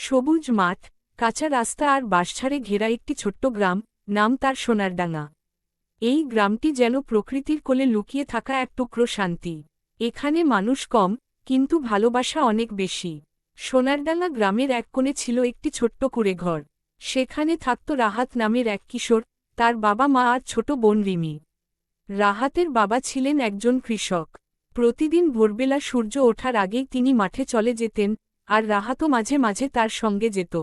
সবুজ মাঠ, কাঁচা রাস্তা আর বাঁশঝাড়ে ঘেরা একটি ছোট্ট গ্রাম, নাম তার সোনারডাঙ্গা। এই গ্রামটি যেন প্রকৃতির কোলে লুকিয়ে থাকা এক টুকরো শান্তি। এখানে মানুষ কম, কিন্তু ভালোবাসা অনেক বেশি। সোনারডাঙ্গা গ্রামের এক কোণে ছিল একটি ছোট্ট কুঁড়েঘর। সেখানে থাকত রাহাত নামের এক কিশোর, তার বাবা মা আর ছোট বোন রিমি। রাহাতের বাবা ছিলেন একজন কৃষক। প্রতিদিন ভোরবেলা সূর্য ওঠার আগেই তিনি মাঠে চলে যেতেন, আর রাহাতও মাঝে মাঝে তার সঙ্গে যেত।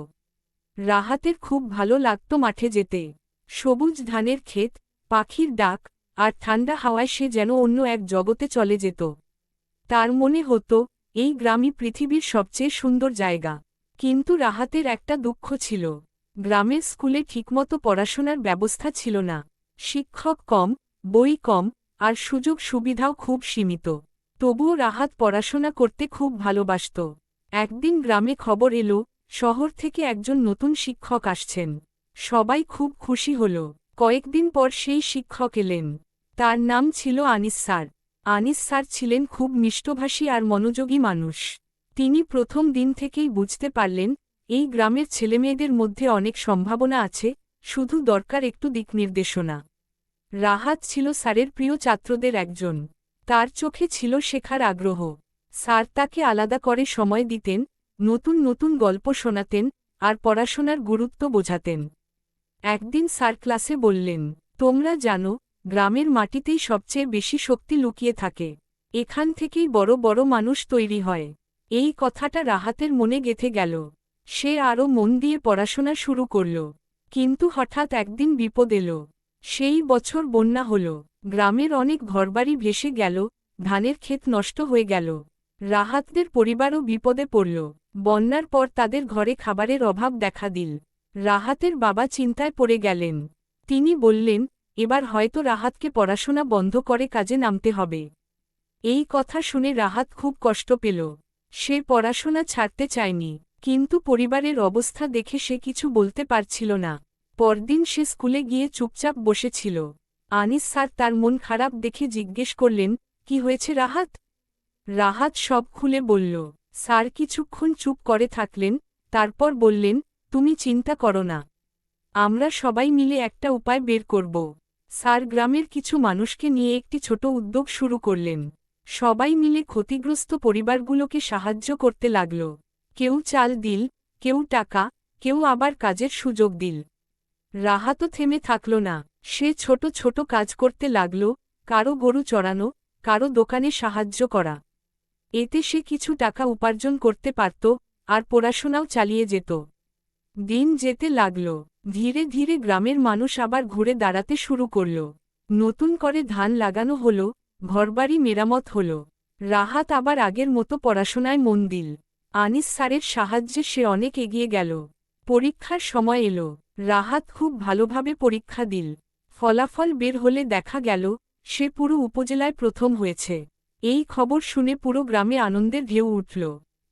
রাহাতের খুব ভালো লাগত মাঠে যেতে। সবুজ ধানের ক্ষেত, পাখির ডাক, আর ঠান্ডা হাওয়ায় সে যেন অন্য এক জগতে চলে যেত। তার মনে হতো, এই গ্রামই পৃথিবীর সবচেয়ে সুন্দর জায়গা। কিন্তু রাহাতের একটা দুঃখ ছিল। গ্রামের স্কুলে ঠিকমতো পড়াশোনার ব্যবস্থা ছিল না। শিক্ষক কম, বই কম, আর সুযোগ সুবিধাও খুব সীমিত। তবুও রাহাত পড়াশোনা করতে খুব ভালোবাসত। একদিন গ্রামে খবর এলো, শহর থেকে একজন নতুন শিক্ষক আসছেন। সবাই খুব খুশি হল। কয়েকদিন পর সেই শিক্ষক এলেন। তার নাম ছিল আনিস স্যার। আনিস স্যার ছিলেন খুব মিষ্টভাষী আর মনোযোগী মানুষ। তিনি প্রথম দিন থেকেই বুঝতে পারলেন, এই গ্রামের ছেলেমেয়েদের মধ্যে অনেক সম্ভাবনা আছে, শুধু দরকার একটু দিকনির্দেশনা। রাহাত ছিল স্যারের প্রিয় ছাত্রদের একজন। তার চোখে ছিল শেখার আগ্রহ। স্যার তাকে আলাদা করে সময় দিতেন, নতুন নতুন গল্প শোনাতেন, আর পড়াশোনার গুরুত্ব বোঝাতেন। একদিন স্যার ক্লাসে বললেন, তোমরা জানো, গ্রামের মাটিতেই সবচেয়ে বেশি শক্তি লুকিয়ে থাকে। এখান থেকেই বড় বড় মানুষ তৈরি হয়। এই কথাটা রাহাতের মনে গেঁথে গেল। সে আরও মন দিয়ে পড়াশোনা শুরু করল। কিন্তু হঠাৎ একদিন বিপদ এলো। সেই বছর বন্যা হল। গ্রামের অনেক ঘরবাড়ি ভেসে গেল, ধানের ক্ষেত নষ্ট হয়ে গেল। রাহাতদের পরিবারও বিপদে পড়ল। বন্যার পর তাদের ঘরে খাবারের অভাব দেখা দিল। রাহাতের বাবা চিন্তায় পড়ে গেলেন। তিনি বললেন, এবার হয়তো রাহাতকে পড়াশোনা বন্ধ করে কাজে নামতে হবে। এই কথা শুনে রাহাত খুব কষ্ট পেল। সে পড়াশোনা ছাড়তে চায়নি, কিন্তু পরিবারের অবস্থা দেখে সে কিছু বলতে পারছিল না। পরদিন সে স্কুলে গিয়ে চুপচাপ বসেছিল। আনিস স্যার তার মন খারাপ দেখে জিজ্ঞেস করলেন, কি হয়েছে রাহাত? রাহাত সব খুলে বলল। স্যার কিছুক্ষণ চুপ করে থাকলেন, তারপর বললেন, তুমি চিন্তা করো না। আমরা সবাই মিলে একটা উপায় বের করব। স্যার গ্রামের কিছু মানুষকে নিয়ে একটি ছোট উদ্যোগ শুরু করলেন। সবাই মিলে ক্ষতিগ্রস্ত পরিবারগুলোকে সাহায্য করতে লাগল। কেউ চাল দিল, কেউ টাকা, কেউ আবার কাজের সুযোগ দিল। রাহাতও থেমে থাকল না। সে ছোট ছোট কাজ করতে লাগল, কারো গরু চড়ানো, কারো দোকানে সাহায্য করা। এতে সে কিছু টাকা উপার্জন করতে পারত, আর পড়াশোনাও চালিয়ে যেত। দিন যেতে লাগল। ধীরে ধীরে গ্রামের মানুষ আবার ঘুরে দাঁড়াতে শুরু করল। নতুন করে ধান লাগানো হল, ঘরবাড়ি মেরামত হল। রাহাত আবার আগের মতো পড়াশোনায় মন দিল। আনিস স্যারের সাহায্যে সে অনেক এগিয়ে গেল। পরীক্ষার সময় এলো। রাহাত খুব ভালোভাবে পরীক্ষা দিল। ফলাফল বের হলে দেখা গেল, সে পুরো উপজেলায় প্রথম হয়েছে। এই খবর শুনে পুরো গ্রামে আনন্দের ঢেউ উঠল।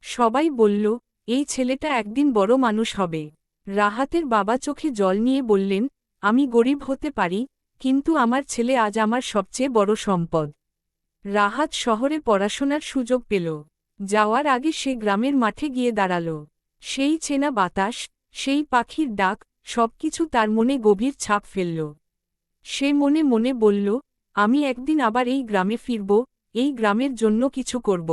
সবাই বলল, এই ছেলেটা একদিন বড় মানুষ হবে। রাহাতের বাবা চোখে জল নিয়ে বললেন, আমি গরিব হতে পারি, কিন্তু আমার ছেলে আজ আমার সবচেয়ে বড় সম্পদ। রাহাত শহরে পড়াশোনার সুযোগ পেল। যাওয়ার আগে সে গ্রামের মাঠে গিয়ে দাঁড়াল। সেই চেনা বাতাস, সেই পাখির ডাক, সবকিছু তার মনে গভীর ছাপ ফেলল। সে মনে মনে বলল, আমি একদিন আবার এই গ্রামে ফিরব, এই গ্রামের জন্য কিছু করব।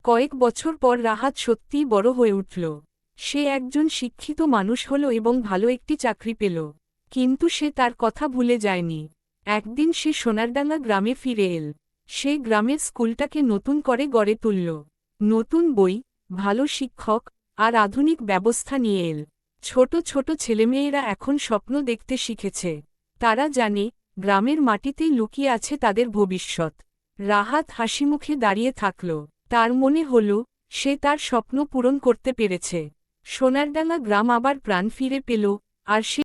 কয়েক বছর পর রাহাত সত্যিই বড় হয়ে উঠল। সে একজন শিক্ষিত মানুষ হল এবং ভালো একটি চাকরি পেল। কিন্তু সে তার কথা ভুলে যায়নি। একদিন সে সোনারডাঙ্গা গ্রামে ফিরে এল। সে গ্রামের স্কুলটাকে নতুন করে গড়ে তুলল। নতুন বই, ভালো শিক্ষক, আর আধুনিক ব্যবস্থা নিয়ে এল। ছোট ছোট ছেলেমেয়েরা এখন স্বপ্ন দেখতে শিখেছে। তারা জানে, গ্রামের মাটিতেই লুকিয়ে আছে তাদের ভবিষ্যৎ। রাহাত হাসিমুখে দাঁড়িয়ে থাকল। তার মনে হল, সে তার স্বপ্ন পূরণ করতে পেরেছে। সোনারডাঙ্গা গ্রাম আবার প্রাণ ফিরে পেল, আর সে